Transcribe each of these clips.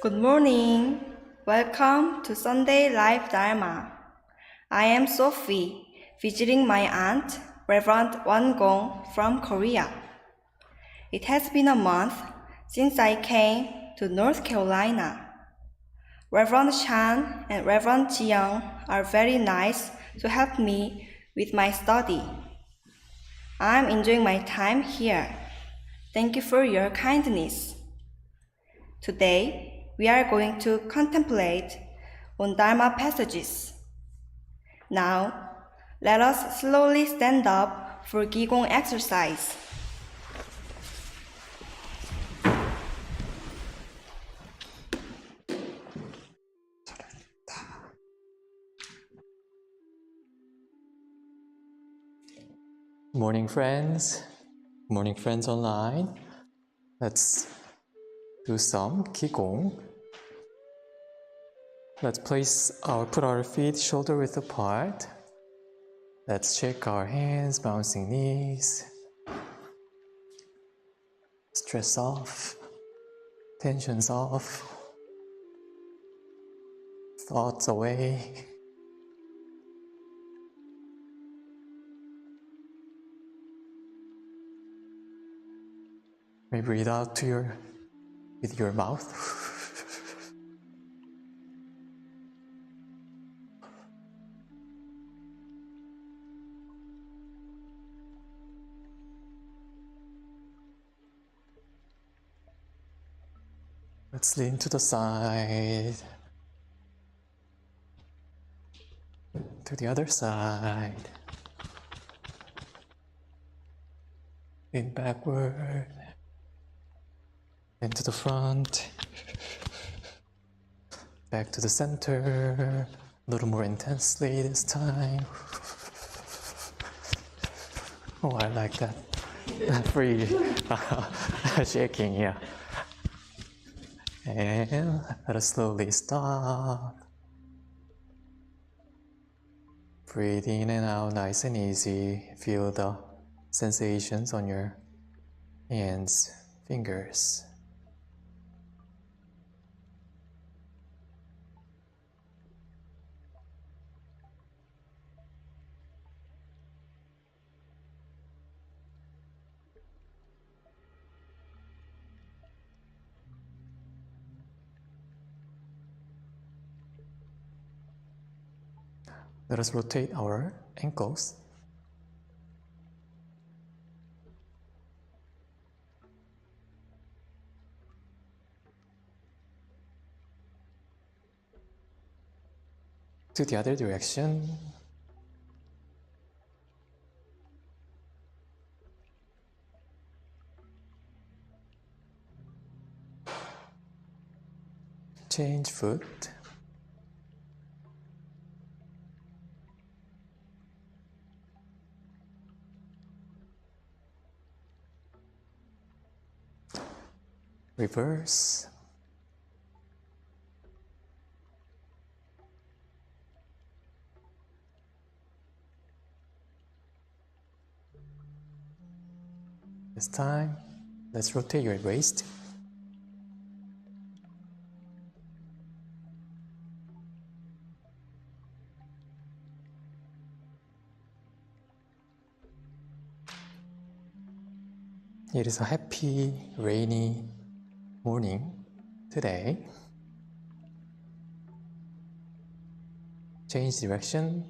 Good morning. Welcome to Sunday Live Dharma. I am Sophie, visiting my aunt, Reverend Qi Gong from Korea. It has been a month since I came to North Carolina. Reverend Chan and Reverend Jiang are very nice to help me with my study. I'm enjoying my time here. Thank you for your kindness. Today, we are going to contemplate on Dharma passages. Now, let us slowly stand up for Qi Gong exercise. Morning, friends. Morning, friends online. Let's do some Qi Gong. Let's put our feet shoulder width apart. Let's shake our hands, bouncing knees. Stress off, tensions off, thoughts away. Maybe breathe out with your mouth. Let's lean to the side, to the other side, lean backward, into the front, back to the center, a little more intensely this time. Oh, I like that. Free shaking, yeah. And let us slowly stop. Breathe in and out nice and easy. Feel the sensations on your hands, fingers. Let us rotate our ankles. To the other direction. Change foot. Reverse. This time, let's rotate your waist. It is a happy, rainy morning today. Change direction.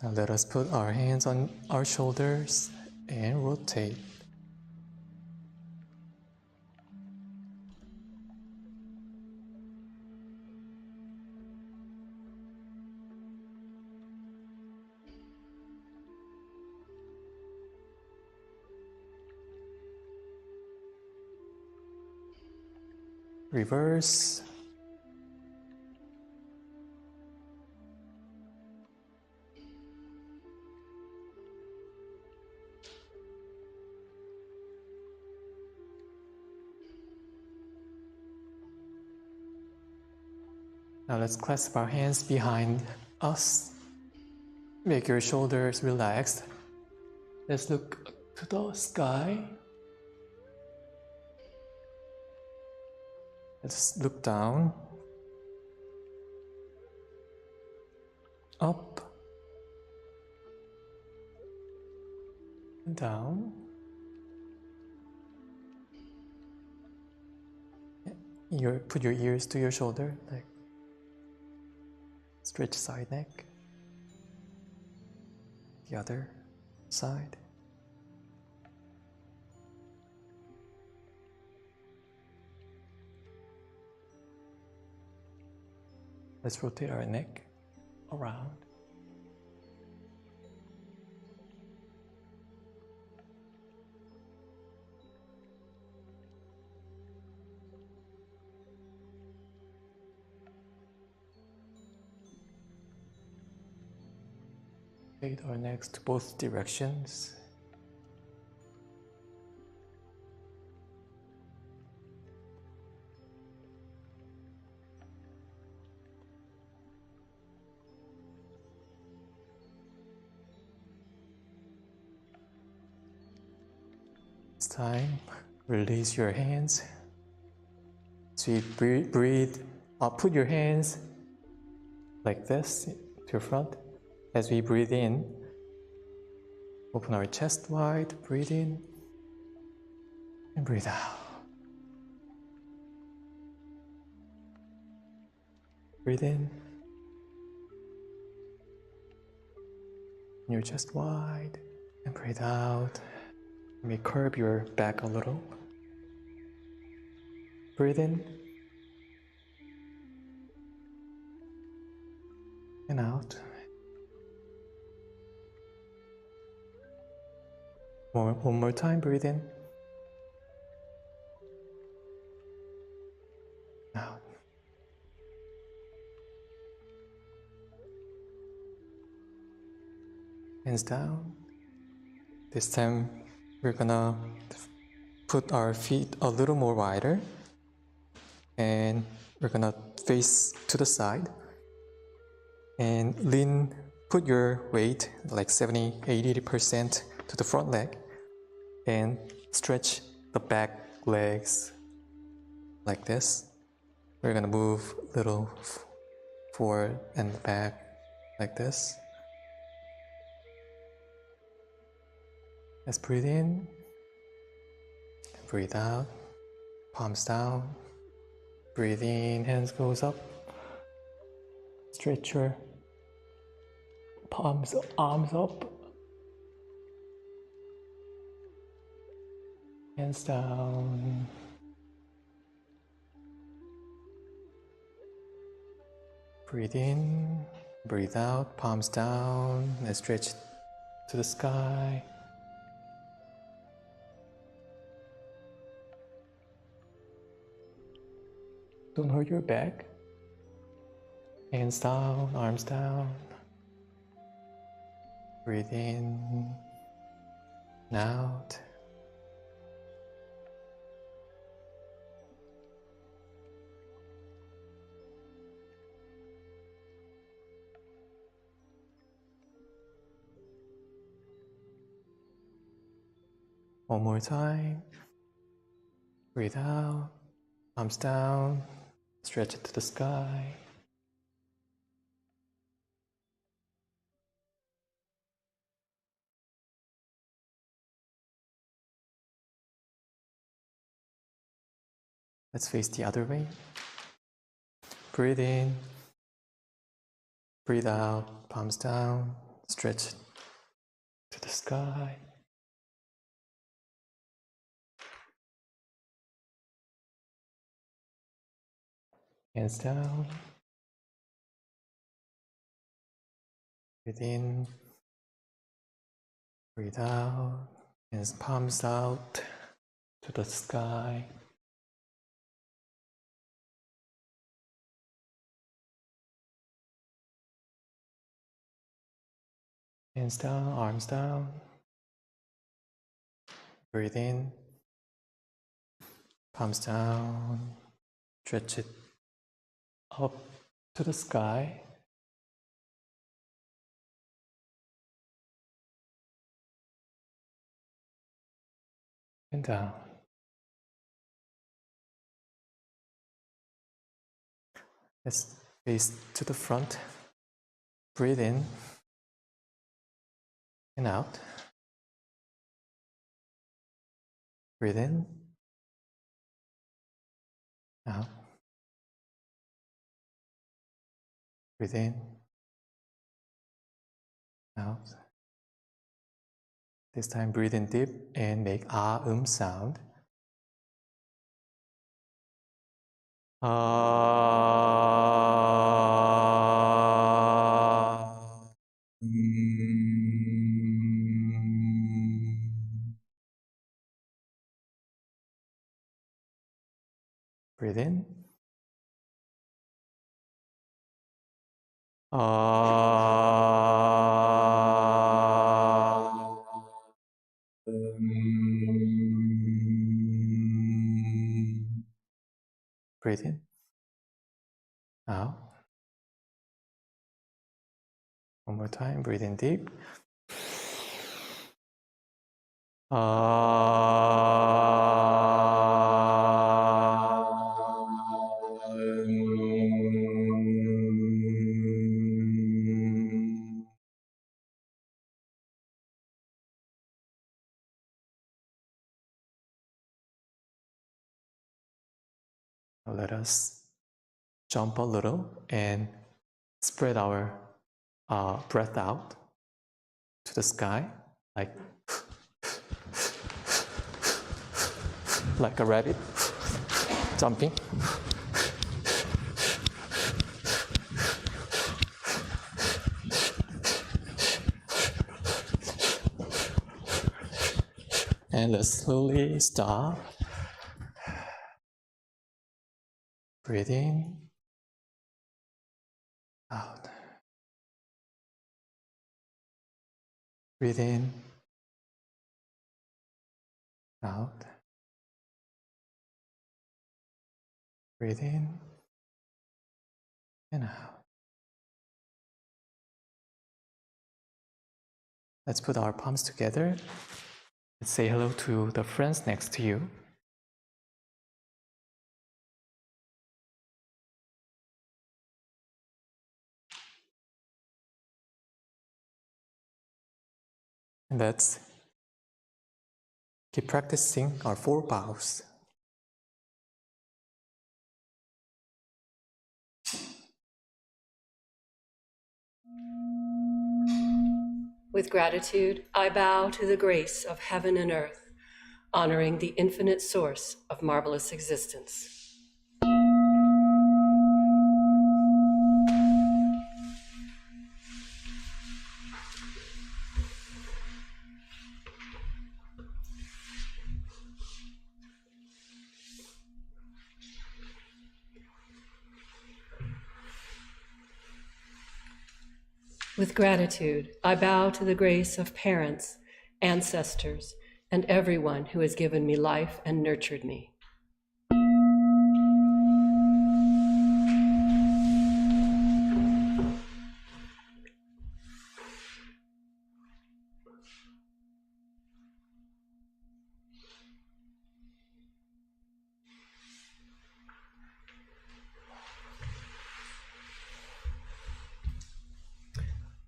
Now let us put our hands on our shoulders and rotate. Reverse. Now let's clasp our hands behind us. Make your shoulders relaxed. Let's look to the sky. Let's look down, up, and down. Put your ears to your shoulder, like stretch side neck. The other side. Let's rotate our neck around. Rotate our necks to both directions. This time, release your hands. So you breathe. Put your hands like this to your front. As we breathe in, open our chest wide, breathe in, and breathe out. Breathe in, your chest wide, and breathe out. You may curve your back a little. Breathe in, and out. One more time, breathe in. Out. Hands down. This time we're gonna put our feet a little more wider and we're gonna face to the side and lean, put your weight like 70-80% to the front leg and stretch the back legs like this. We're gonna move a little forward and back like this. Let's breathe in, breathe out, palms down, breathe in, hands goes up, stretch your palms, arms up, hands down, breathe in, breathe out, palms down, and stretch to the sky. Don't hurt your back. Hands down, arms down. Breathe in and out. One more time. Breathe out, arms down, stretch it to the sky. Let's face the other way. Breathe in, breathe out, palms down, stretch to the sky. Hands down. Breathe in, breathe out, hands palms out to the sky. Hands down, arms down. Breathe in, palms down, stretch it up to the sky. And down. Let's face to the front. Breathe in and out. Breathe in, out. Breathe in, out. This time breathe in deep and make sound. Breathe in. Breathe in. Out. One more time. Breathe in deep. Let us jump a little and spread our breath out to the sky, like a rabbit jumping. And let's slowly stop. Breathe in, out. Breathe in, out. Breathe in and out. Let's put our palms together. Let's say hello to the friends next to you. And let's keep practicing our 4 bows. With gratitude, I bow to the grace of heaven and earth, honoring the infinite source of marvelous existence. With gratitude, I bow to the grace of parents, ancestors, and everyone who has given me life and nurtured me.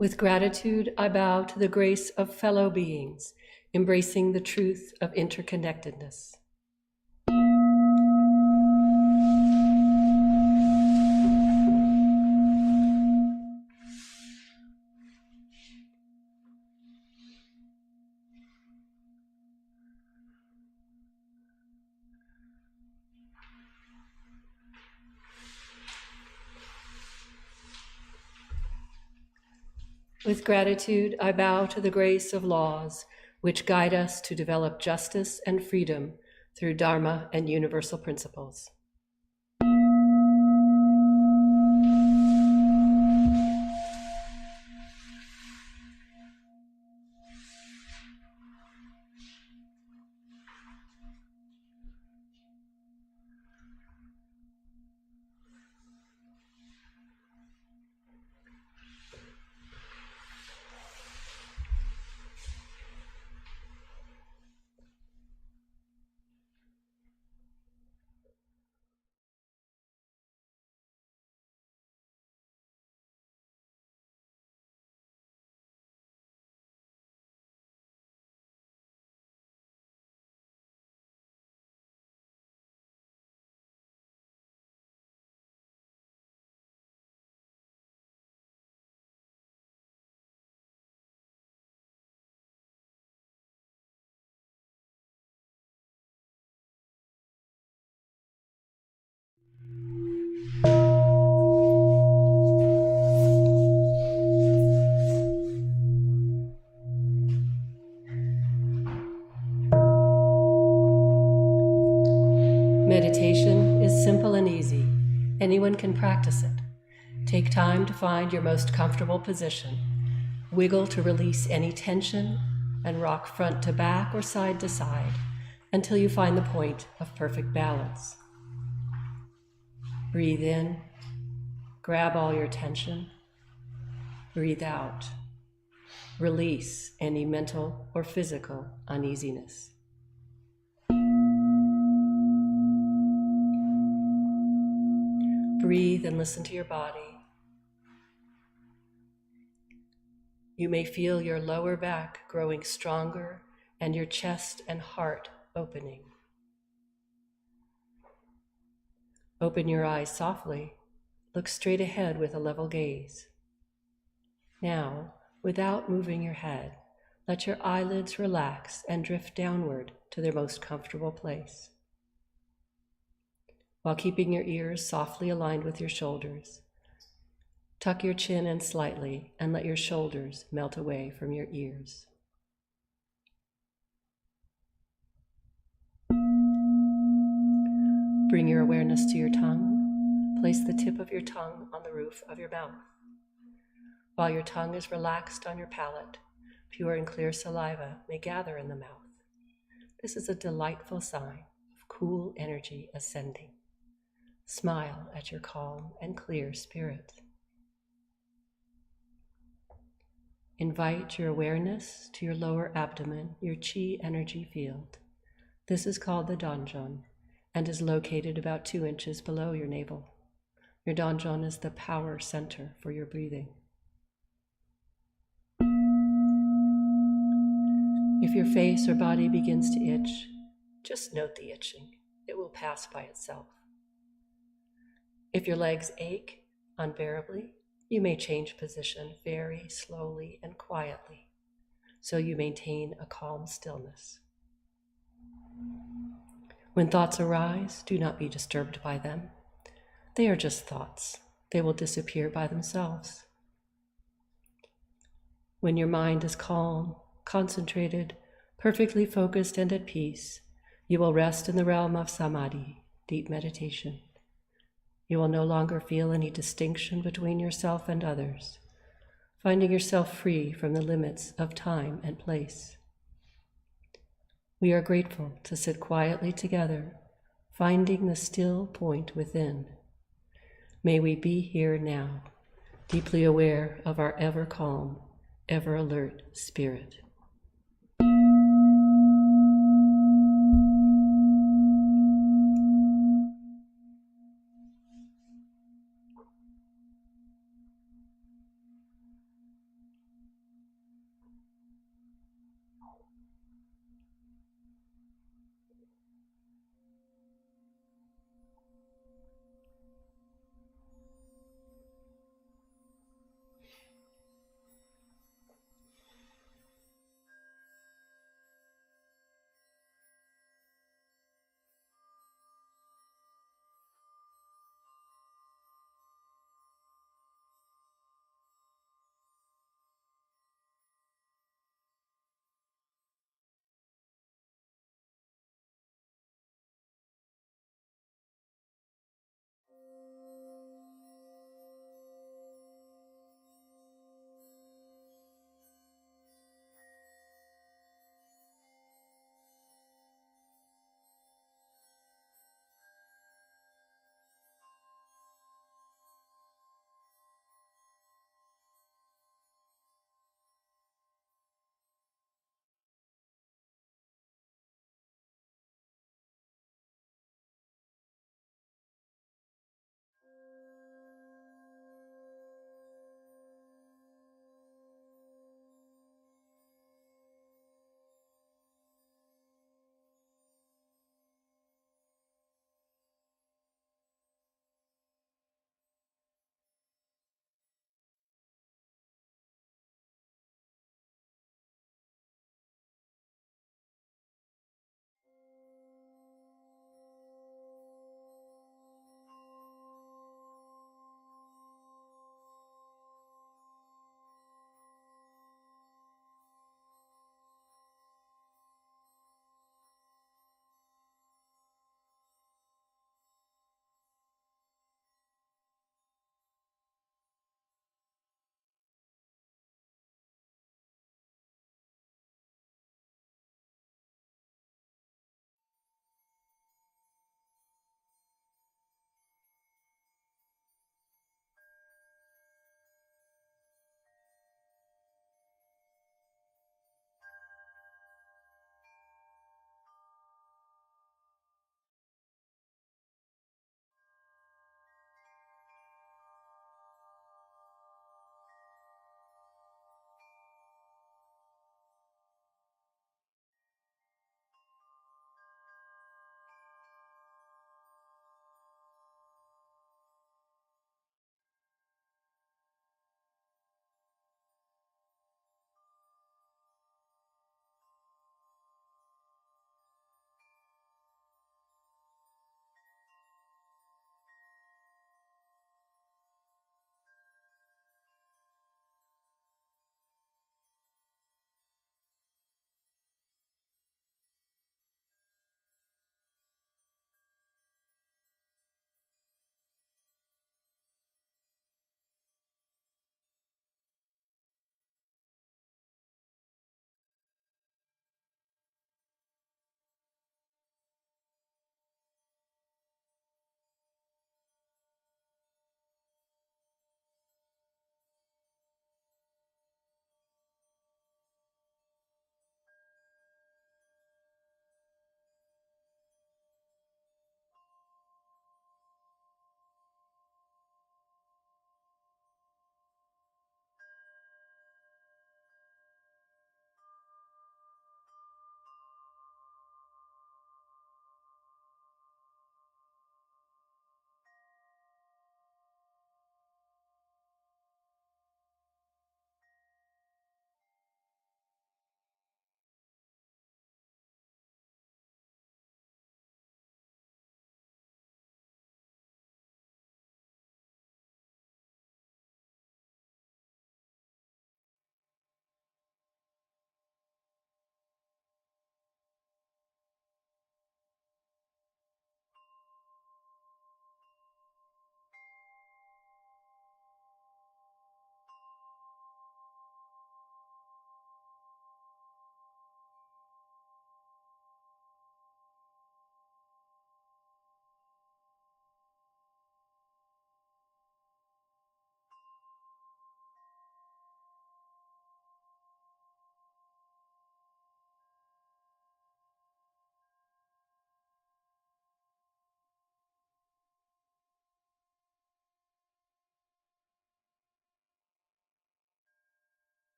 With gratitude, I bow to the grace of fellow beings, embracing the truth of interconnectedness. With gratitude, I bow to the grace of laws, which guide us to develop justice and freedom through Dharma and universal principles. Anyone can practice it. Take time to find your most comfortable position. Wiggle to release any tension and rock front to back or side to side until you find the point of perfect balance. Breathe in, grab all your tension. Breathe out. Release any mental or physical uneasiness. Breathe and listen to your body. You may feel your lower back growing stronger and your chest and heart opening. Open your eyes softly. Look straight ahead with a level gaze. Now, without moving your head, let your eyelids relax and drift downward to their most comfortable place. While keeping your ears softly aligned with your shoulders, tuck your chin in slightly and let your shoulders melt away from your ears. Bring your awareness to your tongue. Place the tip of your tongue on the roof of your mouth. While your tongue is relaxed on your palate, pure and clear saliva may gather in the mouth. This is a delightful sign of cool energy ascending. Smile at your calm and clear spirit. Invite your awareness to your lower abdomen, your Qi energy field. This is called the donjon and is located about 2 inches below your navel. Your donjon is the power center for your breathing. If your face or body begins to itch, just note the itching. It will pass by itself. If your legs ache unbearably, you may change position very slowly and quietly, so you maintain a calm stillness. When thoughts arise, do not be disturbed by them. They are just thoughts. They will disappear by themselves. When your mind is calm, concentrated, perfectly focused and at peace, you will rest in the realm of samadhi, deep meditation. You will no longer feel any distinction between yourself and others, finding yourself free from the limits of time and place. We are grateful to sit quietly together, finding the still point within. May we be here now, deeply aware of our ever calm, ever alert spirit.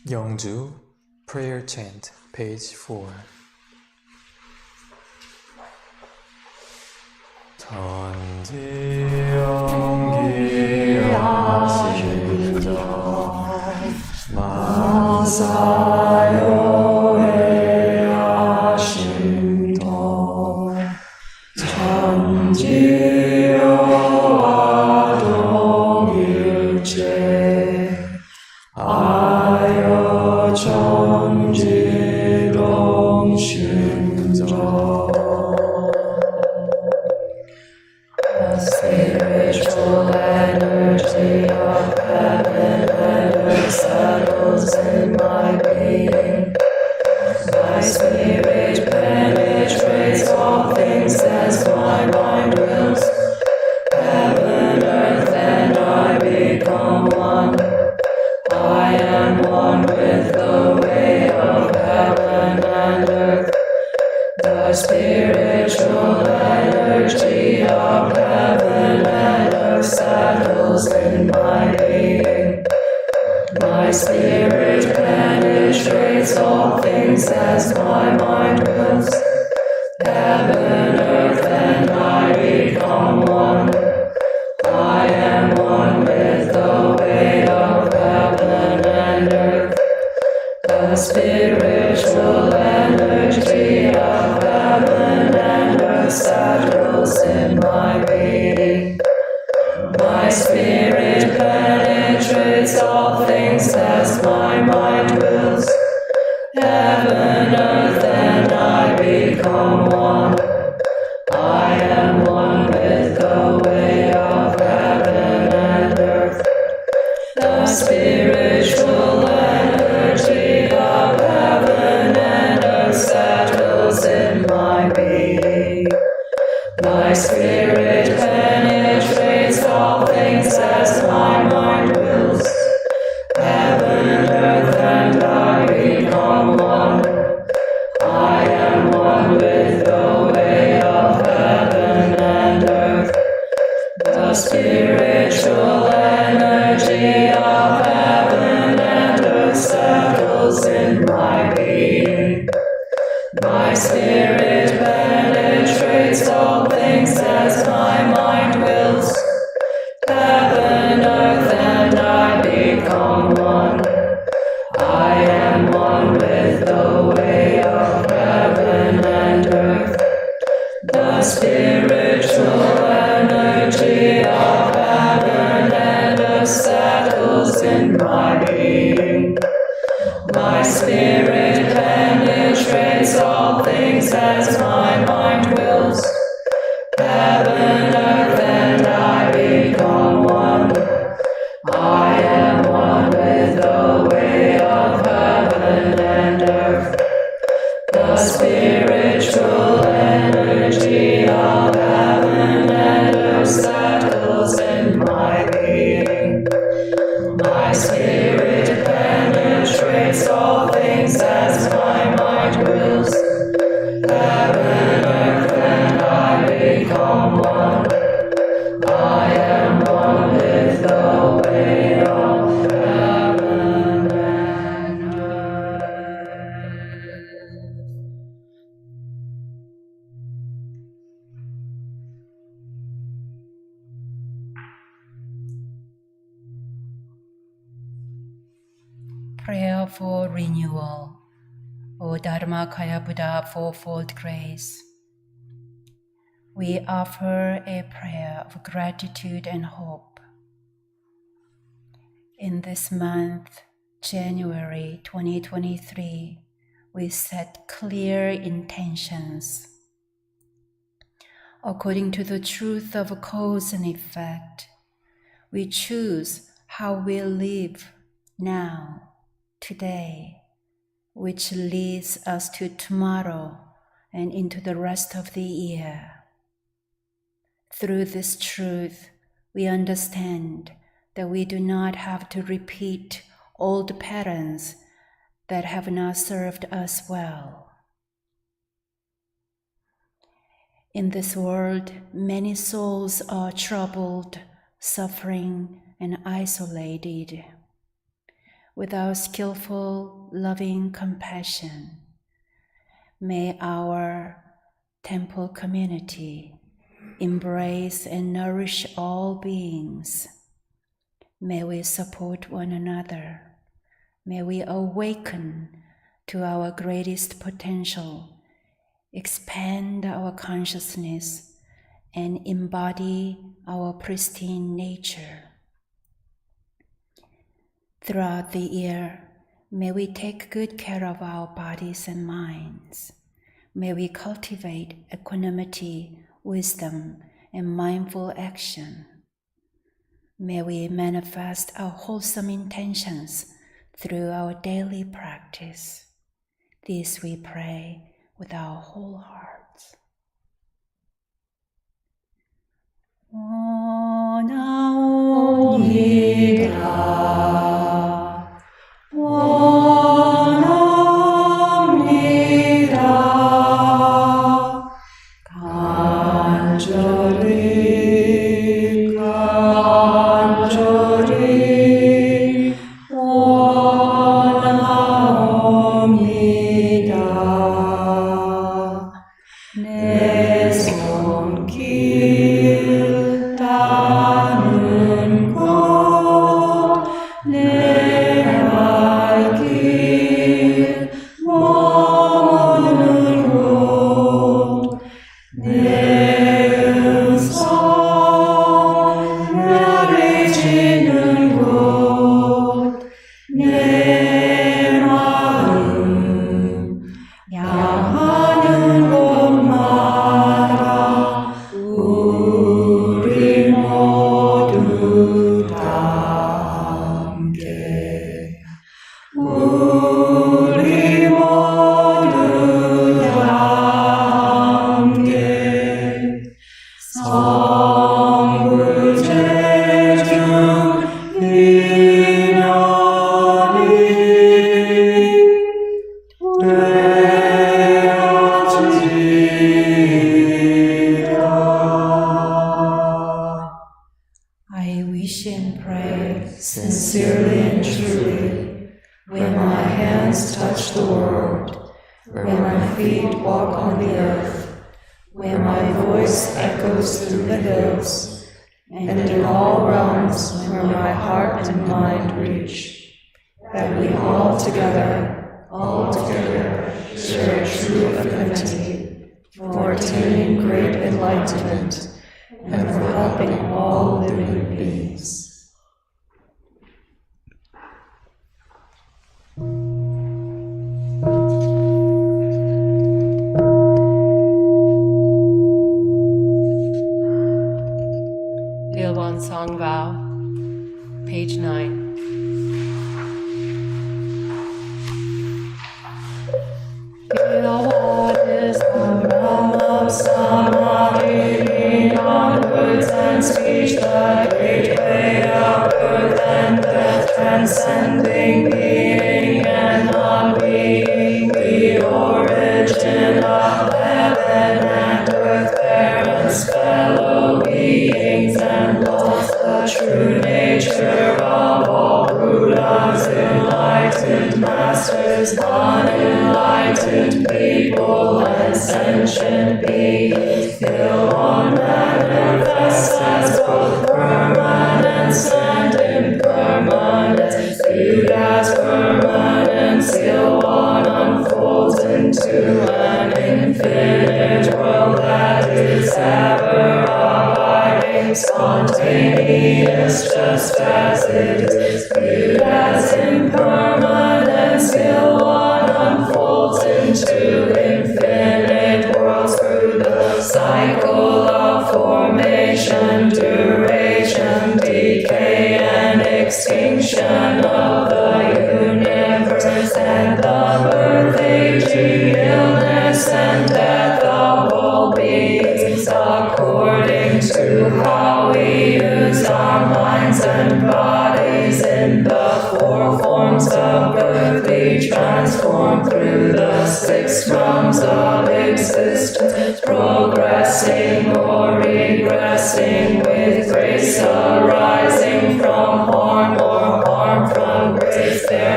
영주 Prayer Chant, page 4. 천지연기하시죠 마사요해하심도 천지여와 동일체 아여 천지동심조 spiritual energy of heaven and earth settles in my being. My spirit penetrates all things as my mind wills. Heaven, earth, and I become one. I am one with the way of heaven and earth. The spiritual energy of heaven and earth settles in my being. My spirit penetrates all things as my mind wills. Heaven, earth, and I become one. I am one with the way of heaven and earth. The spiritual energy of heaven and earth settles in my being. My spirit penetrates all things as my mind wills. Heaven, earth, and I become one. I am one with the way of heaven and earth. The spiritual energy of heaven and earth settles in my being. My spirit penetrates all things as my mind wills. Heaven, earth, and I become one. I am one with the way of heaven and earth. The spiritual energy of heaven and earth settles in my being. My spirit penetrates all things as my mind wills. Heaven, earth, and I become one. I am one with the way of heaven and earth. The spiritual energy of heaven and earth settles in my being. My spirit penetrates all things as my mind wills. Heaven, earth, and I become one. I am one with the way of heaven and earth. The spiritual energy of heaven and earth settles in my being. My spirit penetrates all things as my mind wills. Heaven, earth, and I become one. I am one with the way of heaven and earth. Prayer for renewal. O Dharmakaya Buddha fourfold grace, we offer a prayer of gratitude and hope. In this month, January 2023, we set clear intentions. According to the truth of cause and effect, we choose how we live now, today, which leads us to tomorrow and into the rest of the year. Through this truth, we understand that we do not have to repeat old patterns that have not served us well. In this world, many souls are troubled, suffering, and isolated. with our skillful, loving compassion. May our temple community embrace and nourish all beings. May we support one another. May we awaken to our greatest potential, expand our consciousness, and embody our pristine nature. Throughout the year, may we take good care of our bodies and minds. May we cultivate equanimity, wisdom, and mindful action. May we manifest our wholesome intentions through our daily practice. This we pray with our whole hearts. 원합니다. 원합니다. 간절히 간절히 원합니다. 내 손길 닿는 곳, 내 발길 머무는 곳, 내 음성 멸해지는 곳, 내 마음 향하는 곳마다 우리 모두 다 함께, 우리 모두 다 함께 성불제중 인연이 되어지리라. I wish and pray sincerely and truly, when my hands touch the world, when my feet walk on the earth, when my voice echoes through the hills, and in all realms where my heart and mind reach, that we all together share a true affinity for attaining great enlightenment and for helping all living beings. Ilwan Song Vow, page 9. Ilwan is the realm of samadhi, beyond words and speech, the gateway of birth and death, transcending being and non-being, the origin of heaven and earth, parents, fellow beings and laws, the true nature of all Buddhas, enlightened masters, unenlightened people, and sentient beings. Ilwan manifests as both permanence and impermanence. Viewed as permanence, Ilwan unfolds into an infinite world that is ever abiding, spontaneous, just as it is. Viewed as impermanence, Ilwan unfolds into infinite worlds through the cycle of formation, duration, decay, and extinction of the universe, and the birth, aging, illness, and death of all beings, according to how we use our minds and bodies in the four forms of birth. We transform through the 6 realms of existence, progressing or regressing, with grace arising from harm or harm from grace. There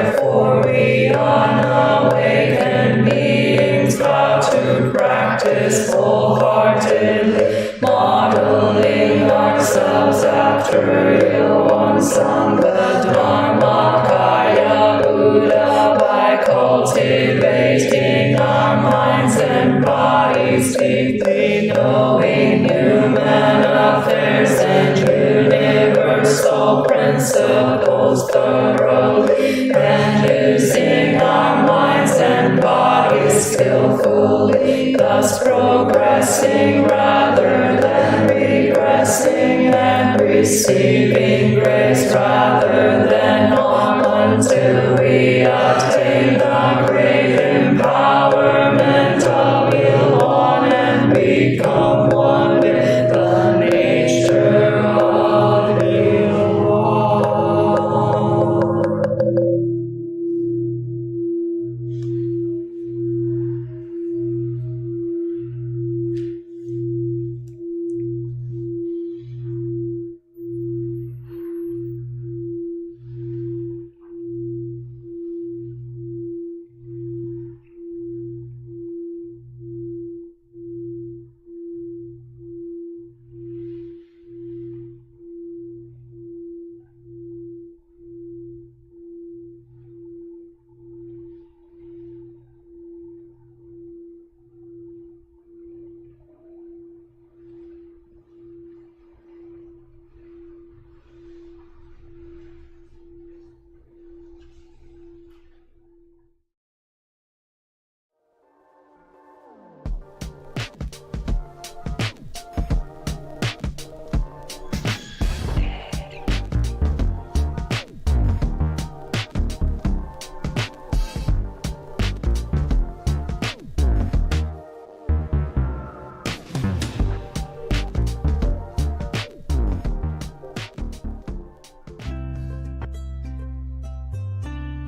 practice wholeheartedly, modeling ourselves after Ilwan Sangha Dharmakaya Buddha by cultivating our minds and bodies deeply, knowing human affairs and universal principles thoroughly, and using our minds and bodies skillfully, thus progressing rather than regressing, and receiving grace rather than harm, until we attain the great empowerment of Ilwan and become one with the nature of Ilwan.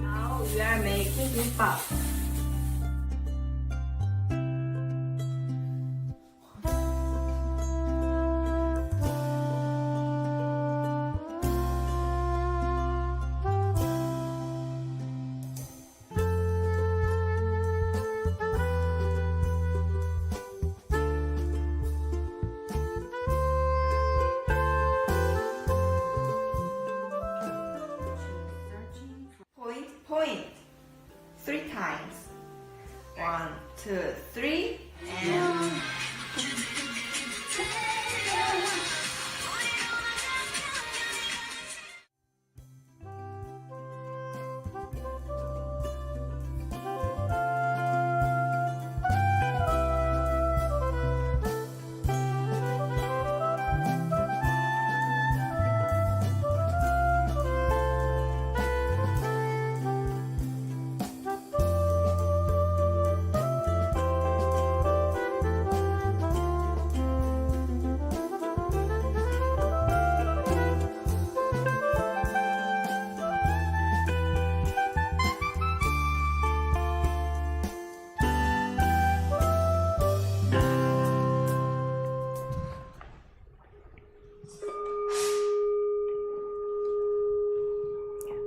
Now we are making kimbap. Point. 3 times. 1, 2, 3, and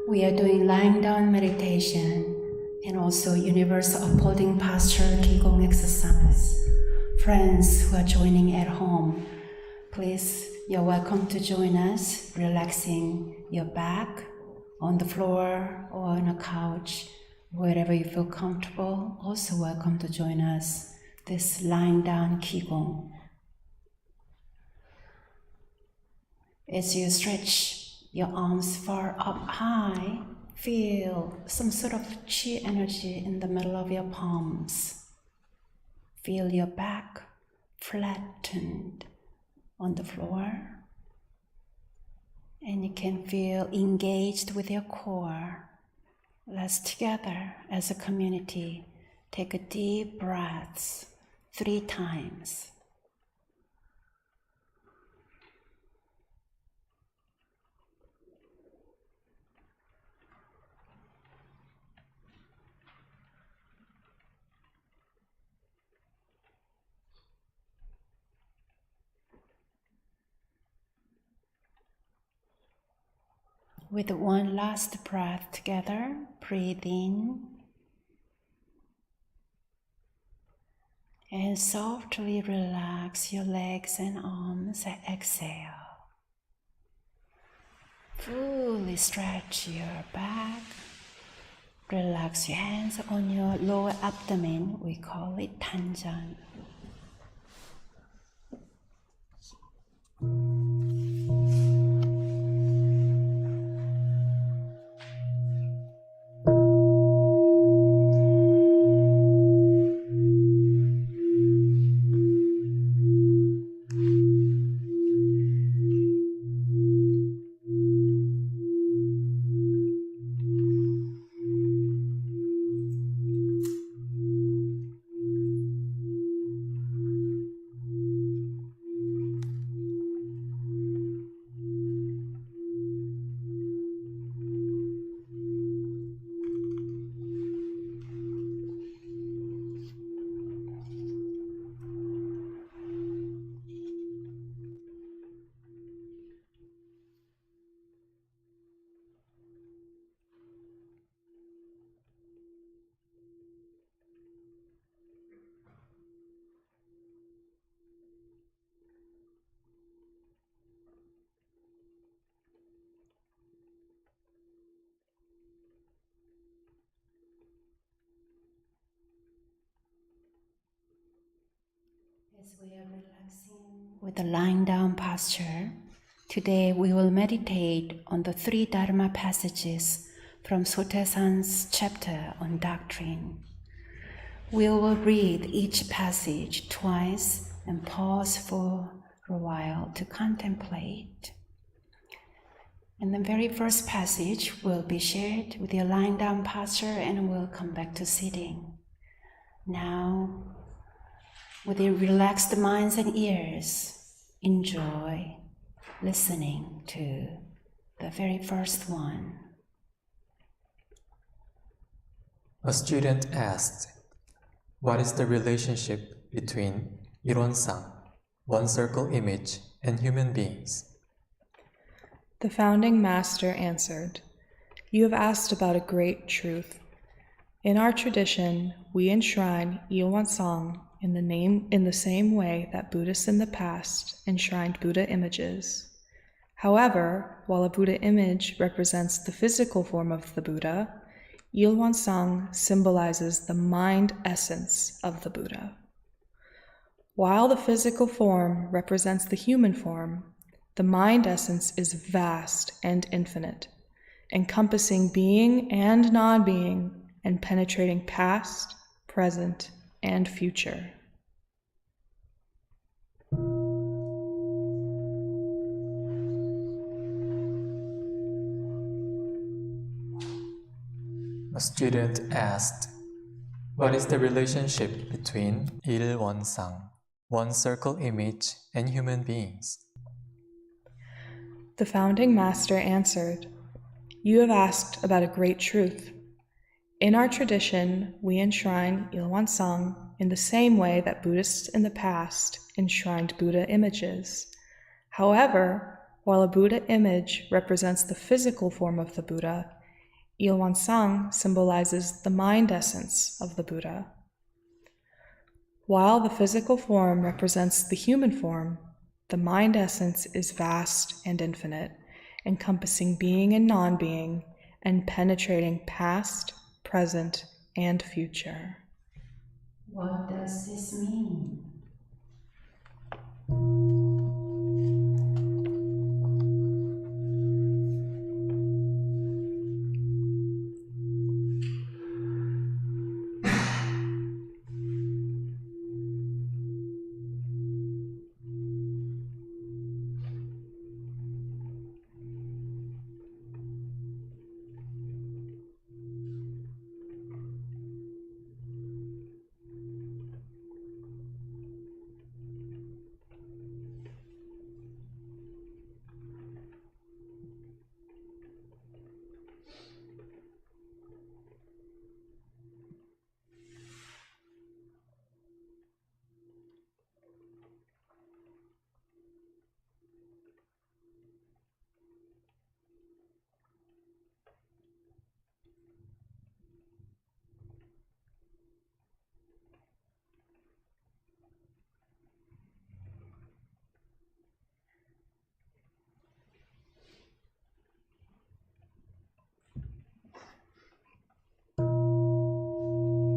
We are doing lying down meditation and also universal upholding posture Qi Gong exercise. Friends who are joining at home, please, you're welcome to join us, relaxing your back on the floor or on a couch, wherever you feel comfortable. Also welcome to join us, this lying down Qi Gong. As you stretch your arms far up high, feel some sort of Qi energy in the middle of your palms. Feel your back flattened on the floor. And you can feel engaged with your core. Let's together as a community take a deep breath 3 times. With one last breath together, breathe in And softly relax your legs and arms and exhale. Fully stretch your back. Relax your hands on your lower abdomen. We call it tanjan. As we are relaxing with the lying down posture, today we will meditate on the 3 Dharma passages from Sotaesan's chapter on doctrine. We will read each passage twice and pause for a while to contemplate. And the very first passage will be shared with your lying down posture and we'll come back to sitting. Now, with your relaxed minds and ears, enjoy listening to the very first one. A student asked, "What is the relationship between Ilwon-sang, one circle image, and human beings?" The founding master answered, "You have asked about a great truth. In our tradition, we enshrine Ilwon-sang in the same way that Buddhists in the past enshrined Buddha images. However, while a Buddha image represents the physical form of the Buddha, Ilwon-sang symbolizes the mind essence of the Buddha. While the physical form represents the human form, the mind essence is vast and infinite, encompassing being and non-being and penetrating past, present, and future." A student asked, "What is the relationship between Il-Won-sang, one circle image, and human beings?" The founding master answered, "You have asked about a great truth. In our tradition, we enshrine Ilwon-sang in the same way that Buddhists in the past enshrined Buddha images. However, while a Buddha image represents the physical form of the Buddha, Ilwon-sang symbolizes the mind essence of the Buddha. While the physical form represents the human form, the mind essence is vast and infinite, encompassing being and non-being, and penetrating past, present, and future." What does this mean?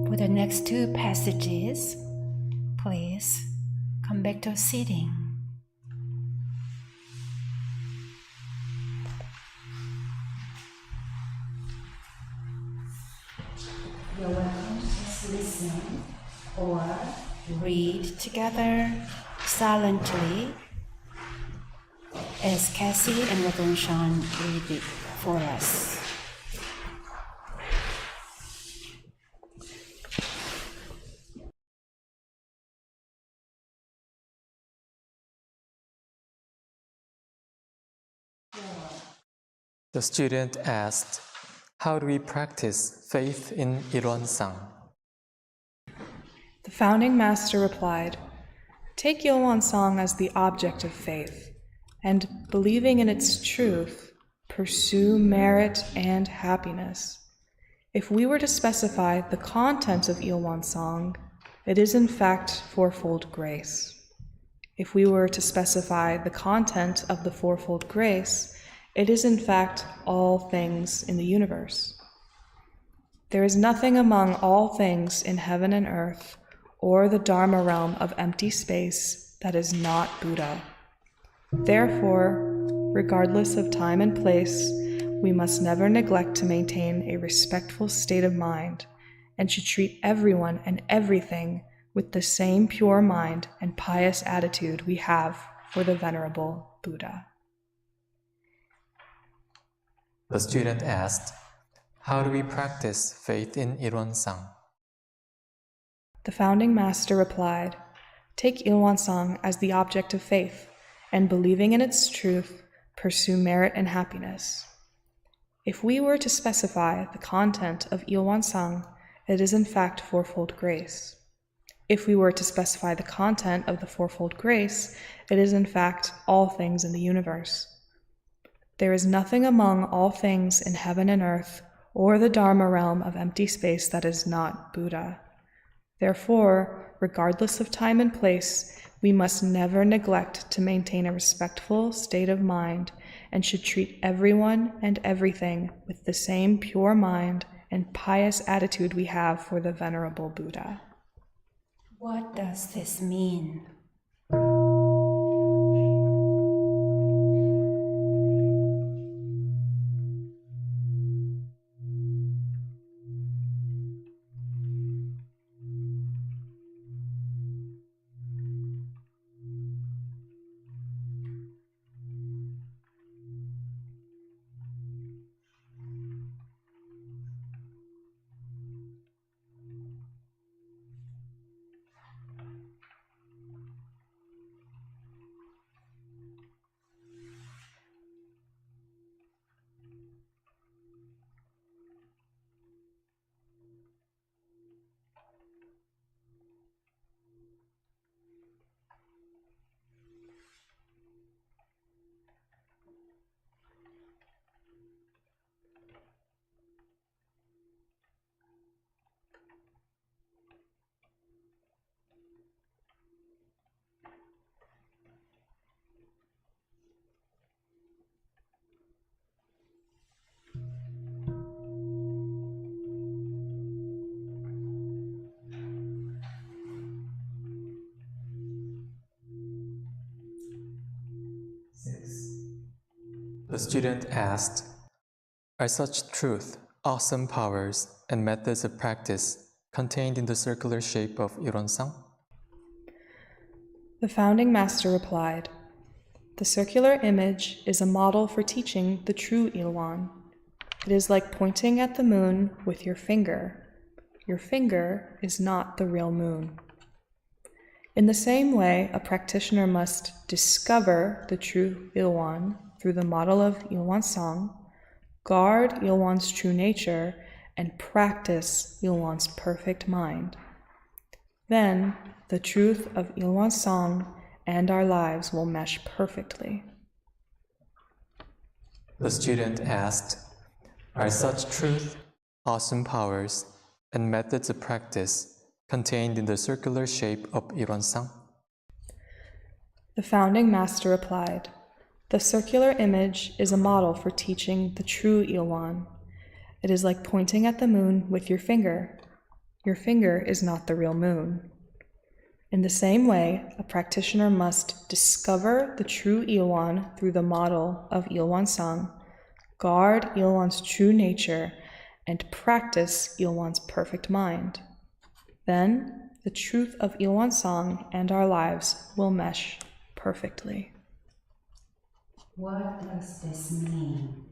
For the next two passages, please come back to sitting. You're welcome to just listen or read together silently as Cassie and Reverend Sean read it for us. The student asked, how do we practice faith in 일원상? The founding master replied, take Ilwansong as the object of faith, and believing in its truth, pursue merit and happiness. If we were to specify the content of Ilwansong, it is in fact fourfold grace. If we were to specify the content of the fourfold grace, it is in fact all things in the universe. There is nothing among all things in heaven and earth, or the Dharma realm of empty space, that is not Buddha. Therefore, regardless of time and place, we must never neglect to maintain a respectful state of mind, and should treat everyone and everything with the same pure mind and pious attitude we have for the Venerable Buddha. The student asked, how do we practice faith in 일원상? The founding master replied, take Ilwansong as the object of faith, and believing in its truth, pursue merit and happiness. If we were to specify the content of Ilwansong, it is in fact fourfold grace. If we were to specify the content of the fourfold grace, it is in fact all things in the universe. There is nothing among all things in heaven and earth, or the Dharma realm of empty space, that is not Buddha. Therefore, regardless of time and place, we must never neglect to maintain a respectful state of mind, and should treat everyone and everything with the same pure mind and pious attitude we have for the Venerable Buddha. What does this mean? The student asked, are such truth, awesome powers, and methods of practice contained in the circular shape of 일원상? The founding master replied, the circular image is a model for teaching the true Ilwan. It is like pointing at the moon with your finger. Your finger is not the real moon. In the same way, a practitioner must discover the true Ilwan through the model of Ilwansong, guard Ilwan's true nature, and practice Ilwan's perfect mind. Then, the truth of Ilwansong and our lives will mesh perfectly. The student asked, are such truth, awesome powers, and methods of practice contained in the circular shape of 일원상? The founding master replied, the circular image is a model for teaching the true Ilwan. It is like pointing at the moon with your finger. Your finger is not the real moon. In the same way, a practitioner must discover the true Ilwan through the model of Ilwan Sang, guard Ilwan's true nature, and practice Ilwan's perfect mind. Then, the truth of Ilwan Sang and our lives will mesh perfectly. What does this mean?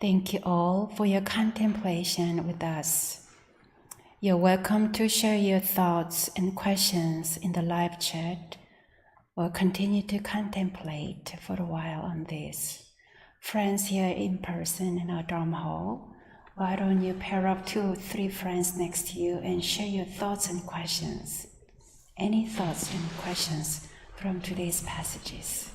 Thank you all for your contemplation with us. You're welcome to share your thoughts and questions in the live chat or continue to contemplate for a while on this. Friends here in person in our Dharma hall, why don't you pair up 2 or 3 friends next to you and share your thoughts and questions. Any thoughts and questions from today's passages?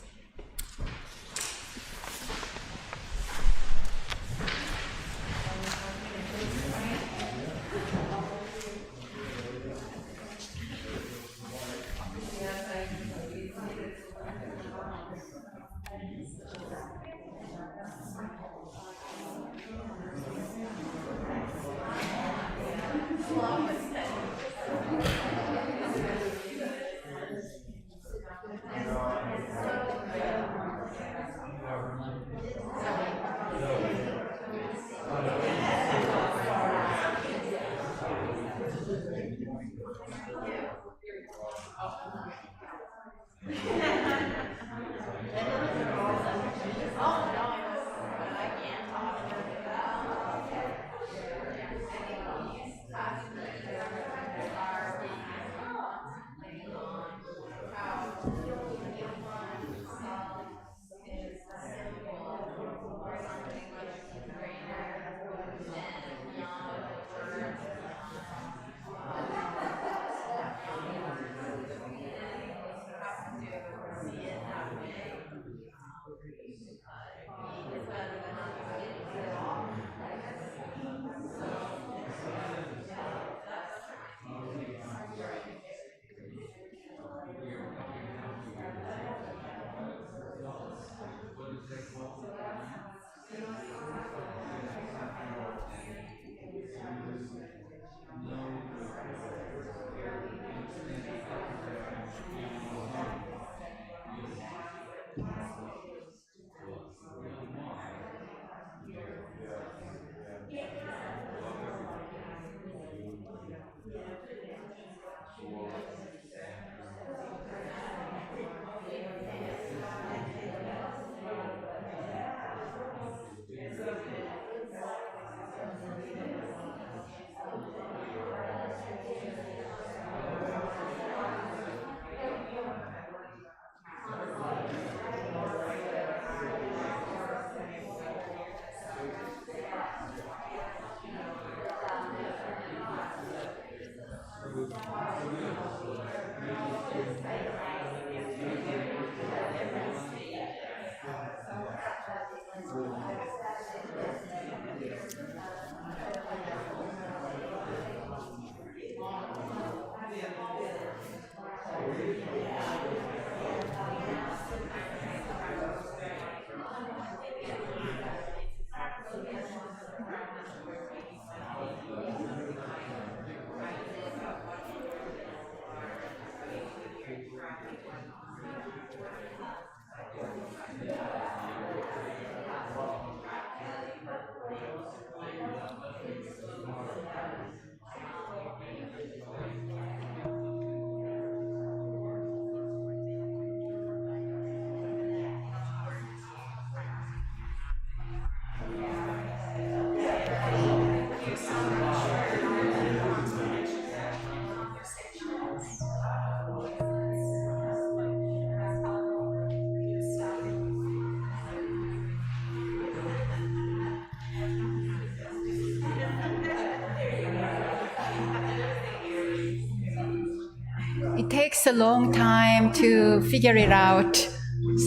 takes a long time to figure it out.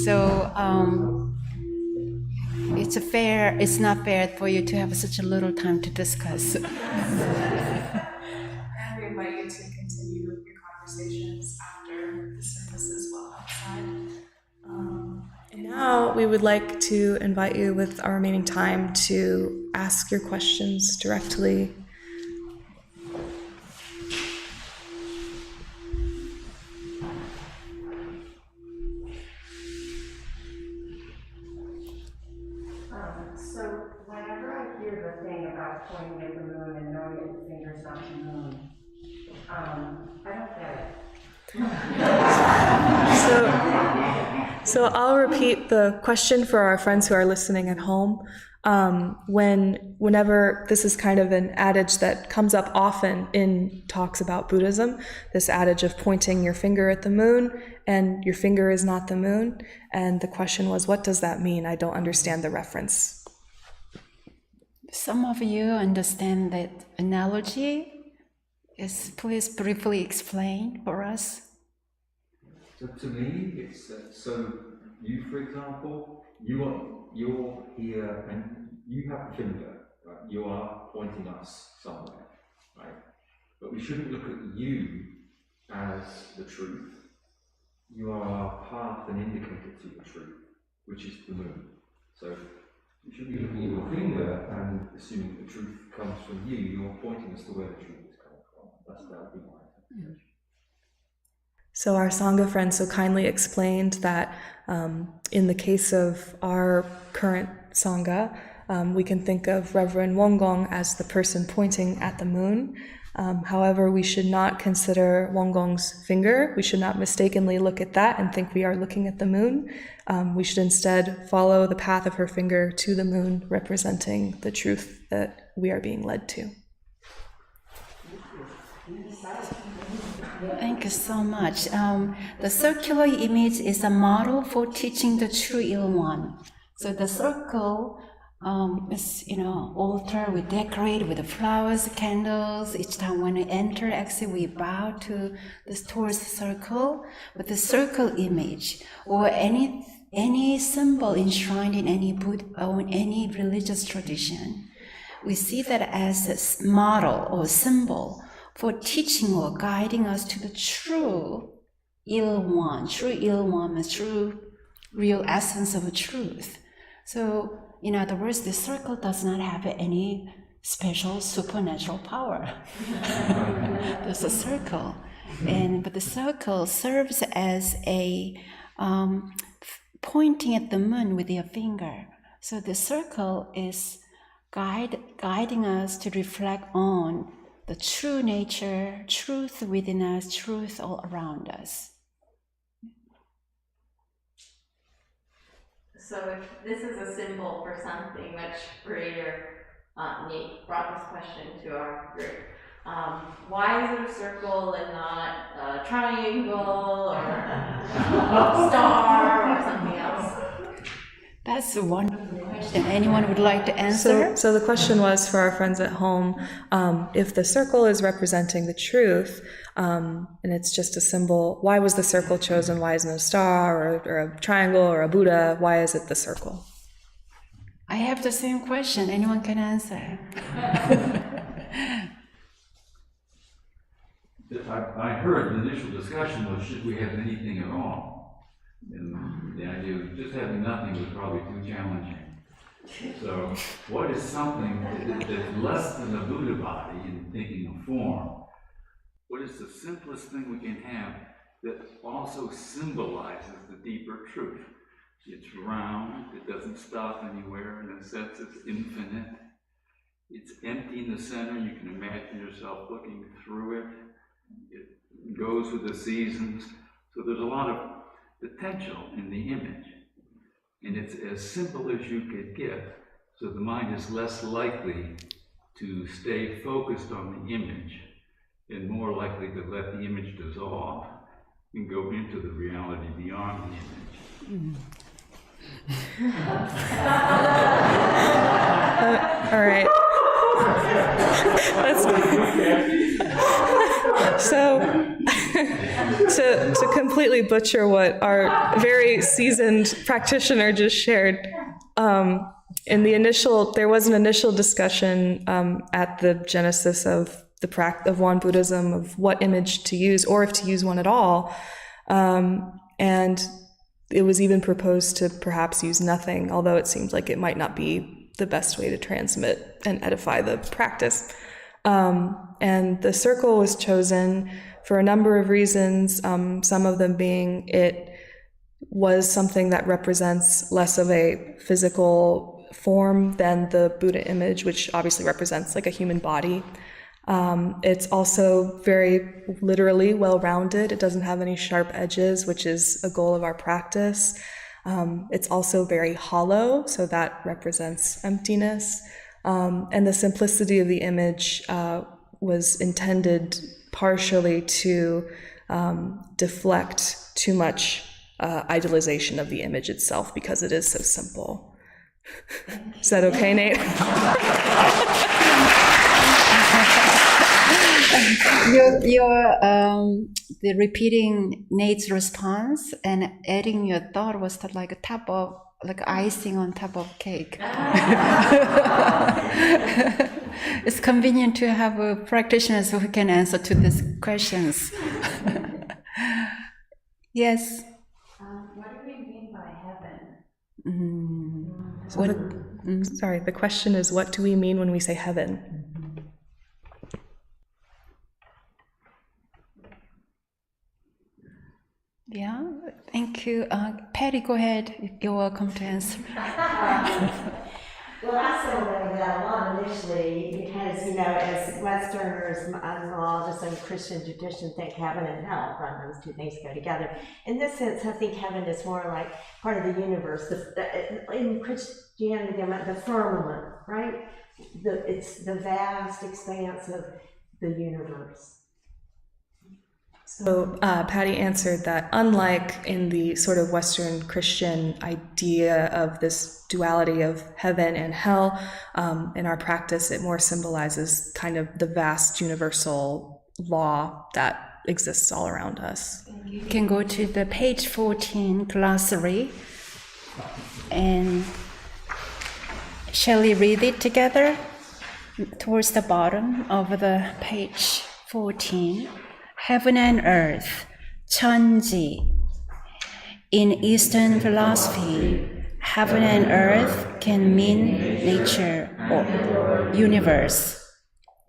So it's not fair for you to have such a little time to discuss. And we invite you to continue your conversations after the service as well outside. And now we would like to invite you with our remaining time to ask your questions directly. So whenever I hear the thing about pointing at the moon and knowing that your finger's not the moon, I don't get it. So I'll repeat the question for our friends who are listening at home. Whenever this is kind of an adage that comes up often in talks about Buddhism, this adage of pointing your finger at the moon and your finger is not the moon. And the question was, what does that mean? I don't understand the reference. Some of you understand that analogy. Please briefly explain for us. So to me, it's so you, for example, you're here and you have a finger, right? You are pointing us somewhere, right? But we shouldn't look at you as the truth. You are path and indicator to the truth, which is the moon. So you should be looking at your finger and assuming the truth comes from you. You're pointing us to where the truth is coming from. That would be my interpretation. So our Sangha friend so kindly explained that in the case of our current Sangha, we can think of Reverend Wonggong as the person pointing at the moon. However, we should not consider Wonggong's finger. We should not mistakenly look at that and think we are looking at the moon. We should instead follow the path of her finger to the moon, representing the truth that we are being led to. Thank you so much. The circular image is a model for teaching the true ill one. So the circle is, altar we decorate with the flowers, candles. Each time when we enter, actually we bow towards the circle. But the circle image or any symbol enshrined in any Buddha or in any religious tradition, we see that as a model or symbol for teaching or guiding us to the true ill one. True ill one is true real essence of truth. So, in other words, the circle does not have any special supernatural power. There's a circle, but the circle serves as a pointing at the moon with your finger. So the circle is guiding us to reflect on the true nature, truth within us, truth all around us. So if this is a symbol for something much greater, Nate brought this question to our group. Why is it a circle and not a triangle or a star or something else? That's a wonderful question. Anyone would like to answer? So the question was for our friends at home, if the circle is representing the truth, and it's just a symbol, why was the circle chosen? Why isn't it a star or a triangle or a Buddha? Why is it the circle? I have the same question. Anyone can answer. I heard the initial discussion was, should we have anything at all? And the idea of just having nothing was probably too challenging. So what is something that's less than a Buddha body in thinking of form? What is the simplest thing we can have that also symbolizes the deeper truth? It's round, it doesn't stop anywhere, in a sense it's infinite. It's empty in the center, you can imagine yourself looking through it. It goes with the seasons. So there's a lot of potential in the image. And it's as simple as you could get, so the mind is less likely to stay focused on the image and more likely to let the image dissolve and go into the reality beyond the image. All right. So to completely butcher what our very seasoned practitioner just shared, there was an initial discussion at the genesis of of Won Buddhism of what image to use, or if to use one at all, and it was even proposed to perhaps use nothing, although it seems like it might not be the best way to transmit and edify the practice. And the circle was chosen for a number of reasons, some of them being it was something that represents less of a physical form than the Buddha image, which obviously represents like a human body. It's also very literally well-rounded. It doesn't have any sharp edges, which is a goal of our practice. It's also very hollow, so that represents emptiness. And the simplicity of the image was intended partially to deflect too much idolization of the image itself, because it is so simple. Is that okay, Nate? The repeating Nate's response and adding your thought was like icing on top of cake. It's convenient to have practitioners who can answer to these questions. Yes. What do we mean by heaven? Sorry, the question is, what do we mean when we say heaven? Yeah, thank you. Patty, go ahead. You're welcome to answer. Well, I settled over that a lot initially because, as Westerners, just in Christian tradition, think heaven and hell, right? Those two things go together. In this sense, I think heaven is more like part of the universe. In Christianity, the firmament, right? It's the vast expanse of the universe. So Patty answered that unlike in the sort of Western Christian idea of this duality of heaven and hell, in our practice it more symbolizes kind of the vast universal law that exists all around us. You can go to the page 14 glossary, and shall we read it together? Towards the bottom of the page 14. Heaven and earth, 천지. In Eastern philosophy, heaven and earth can mean nature or universe.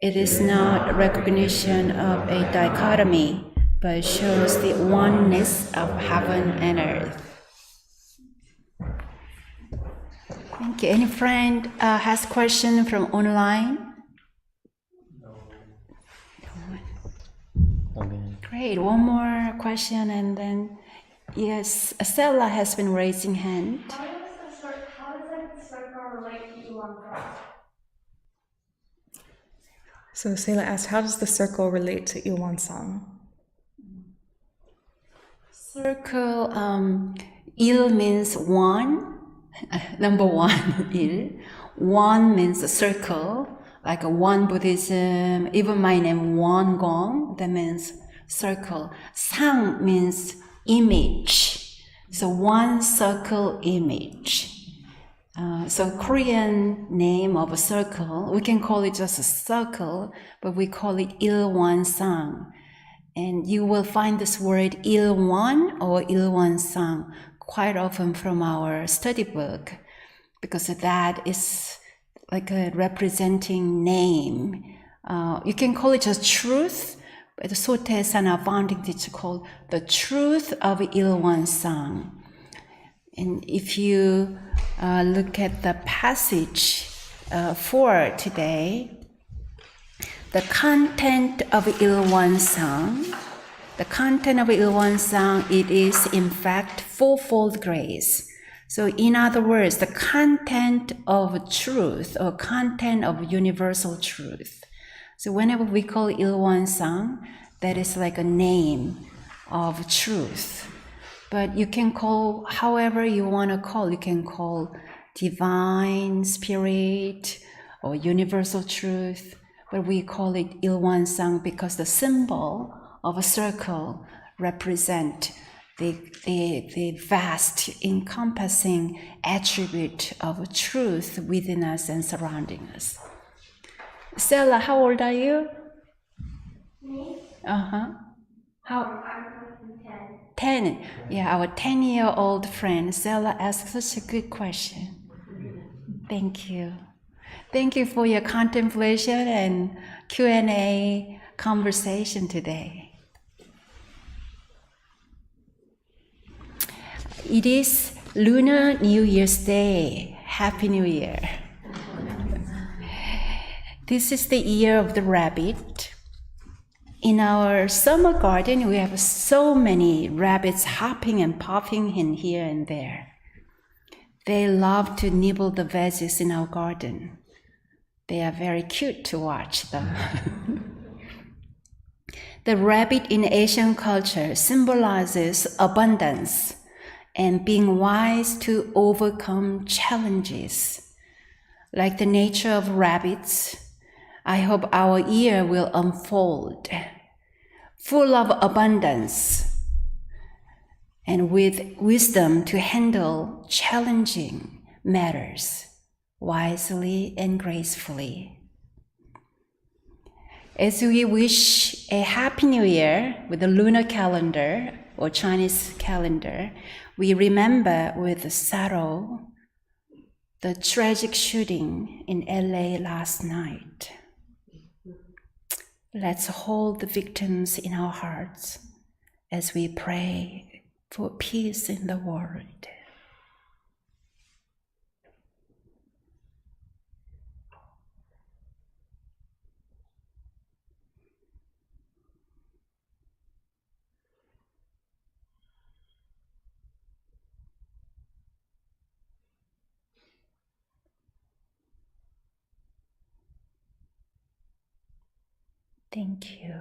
It is not recognition of a dichotomy, but shows the oneness of heaven and earth. Thank you. Any friend has question from online? Great, one more question and then, yes, Stella has been raising hand. How does the circle relate to Yuan Song? So Selah asked, how does the circle relate to Il Song? Circle, Il means one, number one, Il. One means a circle, like a Won Buddhism, even my name Qi Gong, that means circle. Sang means image, so one circle image. So Korean name of a circle, we can call it just a circle, but we call it 일원상. And you will find this word 일원 or 일원상 quite often from our study book, because that is like a representing name. You can call it just truth, but Sotaesana founding teacher called the truth of 일원상. And if you look at the passage for today, the content of 일원상, it is in fact fourfold grace. So in other words, the content of truth or content of universal truth. So whenever we call 일원상, that is like a name of truth. But you can call however you want to call. You can call divine spirit or universal truth, but we call it 일원상 because the symbol of a circle represent the vast encompassing attribute of truth within us and surrounding us. Stella, how old are you? Me? How? I'm 10. Yeah, our 10-year-old friend Stella asked such a good question. Thank you. Thank you for your contemplation and Q&A conversation today. It is Lunar New Year's Day. Happy New Year. This is the year of the rabbit. In our summer garden, we have so many rabbits hopping and popping in here and there. They love to nibble the veggies in our garden. They are very cute to watch them. The rabbit in Asian culture symbolizes abundance and being wise to overcome challenges. Like the nature of rabbits, I hope our year will unfold, full of abundance and with wisdom to handle challenging matters wisely and gracefully. As we wish a Happy New Year with the lunar calendar or Chinese calendar, we remember with sorrow the tragic shooting in LA last night. Let's hold the victims in our hearts as we pray for peace in the world. Thank you.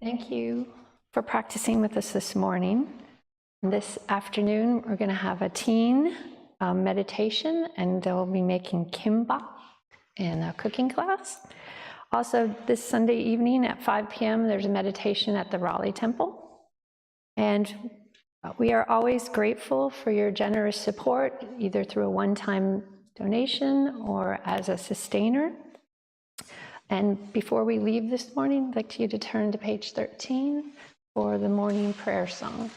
Thank you for practicing with us this morning. This afternoon, we're going to have a teen meditation, and they'll be making kimbap in a cooking class. Also, this Sunday evening at 5 p.m., there's a meditation at the Raleigh Temple. And we are always grateful for your generous support, either through a one-time donation or as a sustainer. And before we leave this morning, I'd like you to turn to page 13 for the morning prayer song.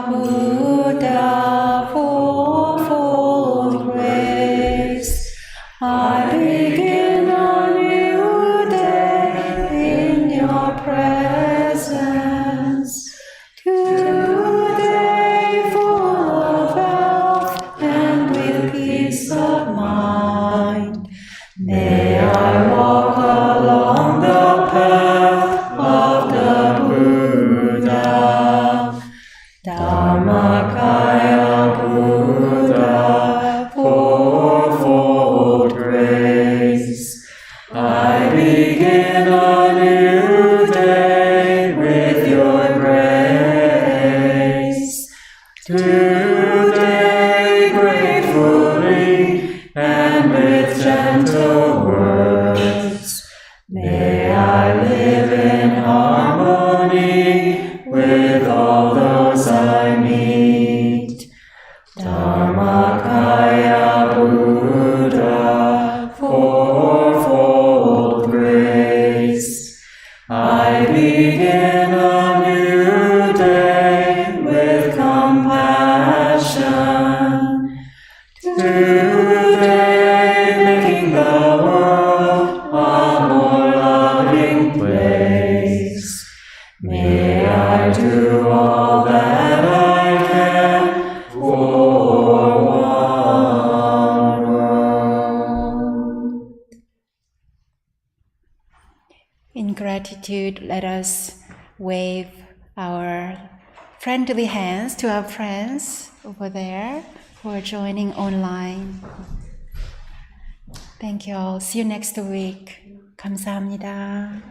Buddha, fourfold grace, I begin a new day in your presence. Today full of health and with peace of mind, may I walk along the path of the Buddha. Dharmakaya Buddha, fourfold grace. I begin a new day with your grace. Today gratefully and with gentle words, may I live in harmony with all those I meet. Dharmakaya Buddha, fourfold grace. I begin a new day with compassion. Today making the world a more loving place. May I do all that I can for one world. In gratitude, let us wave our friendly hands to our friends over there who are joining online. Thank you all. See you next week. 감사합니다.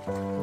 Thank you.